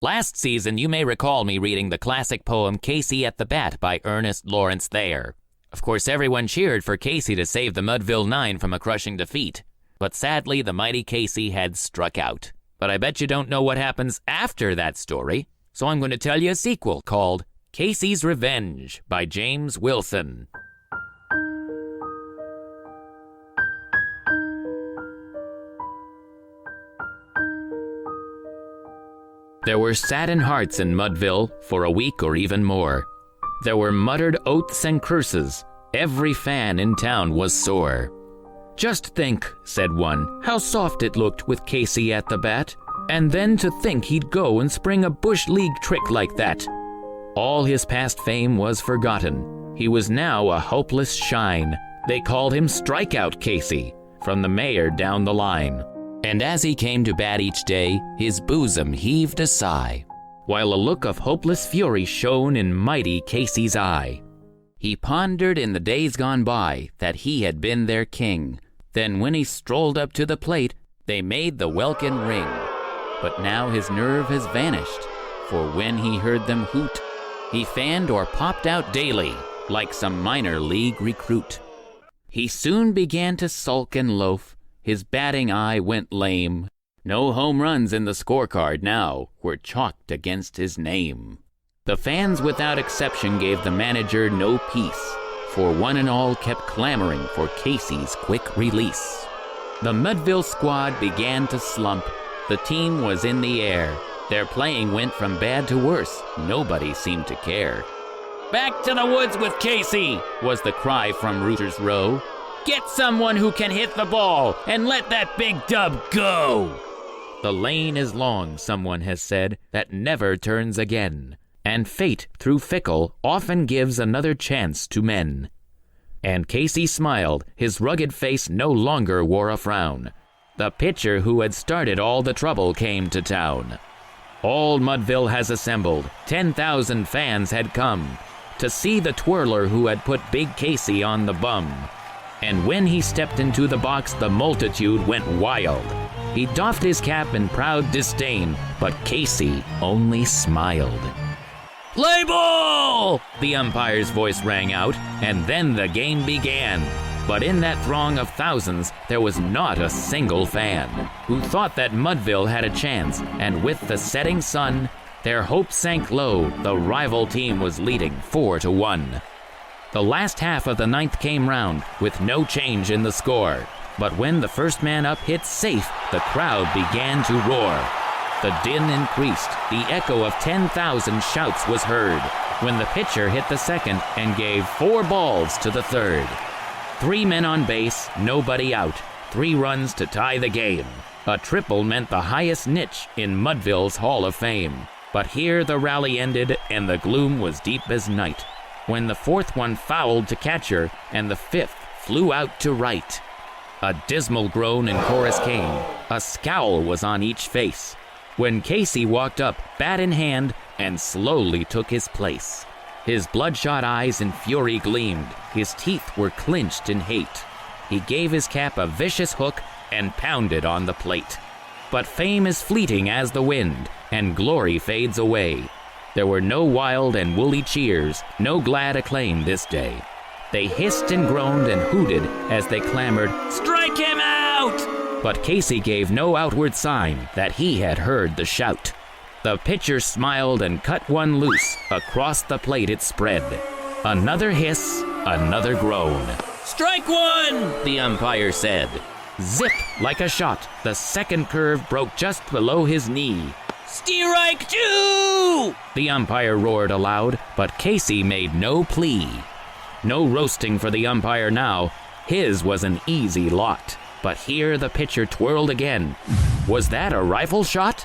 Last season, you may recall me reading the classic poem Casey at the Bat by Ernest Lawrence Thayer. Of course, everyone cheered for Casey to save the Mudville Nine from a crushing defeat. But sadly, the mighty Casey had struck out. But I bet you don't know what happens after that story, so I'm going to tell you a sequel called Casey's Revenge by James Wilson. There were saddened hearts in Mudville for a week or even more. There were muttered oaths and curses. Every fan in town was sore. "Just think," said one, "how soft it looked with Casey at the bat. And then to think he'd go and spring a bush league trick like that." All his past fame was forgotten. He was now a hopeless shine. They called him Strikeout Casey, from the mayor down the line. And as he came to bat each day, his bosom heaved a sigh, while a look of hopeless fury shone in mighty Casey's eye. He pondered in the days gone by that he had been their king. Then when he strolled up to the plate, they made the welkin ring. But now his nerve has vanished, for when he heard them hoot, he fanned or popped out daily, like some minor league recruit. He soon began to sulk and loaf. His batting eye went lame. No home runs in the scorecard now were chalked against his name. The fans without exception gave the manager no peace, for one and all kept clamoring for Casey's quick release. The Mudville squad began to slump. The team was in the air. Their playing went from bad to worse. Nobody seemed to care. "Back to the woods with Casey," was the cry from Rooters Row. "Get someone who can hit the ball and let that big dub go." The lane is long, someone has said, that never turns again. And fate, through fickle, often gives another chance to men. And Casey smiled. His rugged face no longer wore a frown. The pitcher who had started all the trouble came to town. All Mudville has assembled. 10,000 fans had come to see the twirler who had put Big Casey on the bum. And when he stepped into the box, the multitude went wild. He doffed his cap in proud disdain, but Casey only smiled. "Play ball!" the umpire's voice rang out, and then the game began. But in that throng of thousands, there was not a single fan who thought that Mudville had a chance, and with the setting sun, their hopes sank low. The rival team was leading 4-1. The last half of the ninth came round, with no change in the score. But when the first man up hit safe, the crowd began to roar. The din increased. The echo of 10,000 shouts was heard when the pitcher hit the second and gave 4 balls to the third. 3 men on base, nobody out. 3 runs to tie the game. A triple meant the highest niche in Mudville's Hall of Fame. But here the rally ended, and the gloom was deep as night, when the 4th one fouled to catcher and the 5th flew out to right. A dismal groan and chorus came. A scowl was on each face when Casey walked up, bat in hand, and slowly took his place. His bloodshot eyes in fury gleamed. His teeth were clenched in hate. He gave his cap a vicious hook and pounded on the plate. But fame is fleeting as the wind, and glory fades away. There were no wild and woolly cheers, no glad acclaim this day. They hissed and groaned and hooted as they clamored, "Strike him out!" But Casey gave no outward sign that he had heard the shout. The pitcher smiled and cut one loose. Across the plate it spread. Another hiss, another groan. "Strike one!" the umpire said. Zip, like a shot, the second curve broke just below his knee. "Strike two!" the umpire roared aloud, but Casey made no plea. No roasting for the umpire now. His was an easy lot. But here the pitcher twirled again. Was that a rifle shot?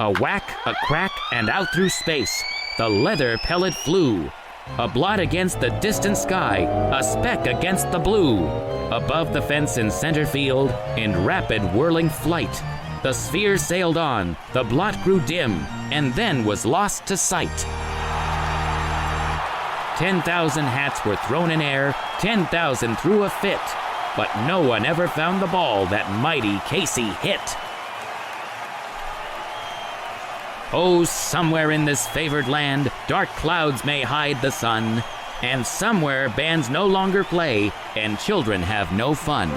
A whack, a crack, and out through space. The leather pellet flew. A blot against the distant sky, a speck against the blue. Above the fence in center field, in rapid whirling flight, the sphere sailed on, the blot grew dim, and then was lost to sight. 10,000 hats were thrown in air, 10,000 threw a fit, but no one ever found the ball that mighty Casey hit. Oh, somewhere in this favored land, dark clouds may hide the sun, and somewhere bands no longer play, and children have no fun.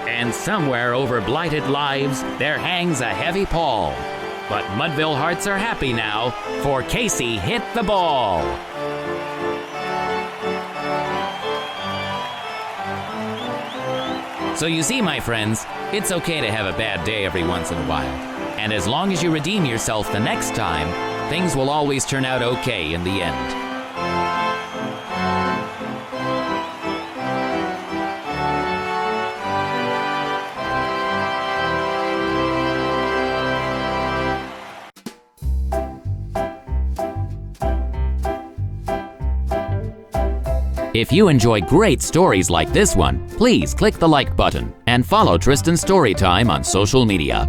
And somewhere over blighted lives, there hangs a heavy pall. But Mudville hearts are happy now, for Casey hit the ball. So you see, my friends, it's okay to have a bad day every once in a while. And as long as you redeem yourself the next time, things will always turn out okay in the end. If you enjoy great stories like this one, please click the like button and follow Tristan Storytime on social media.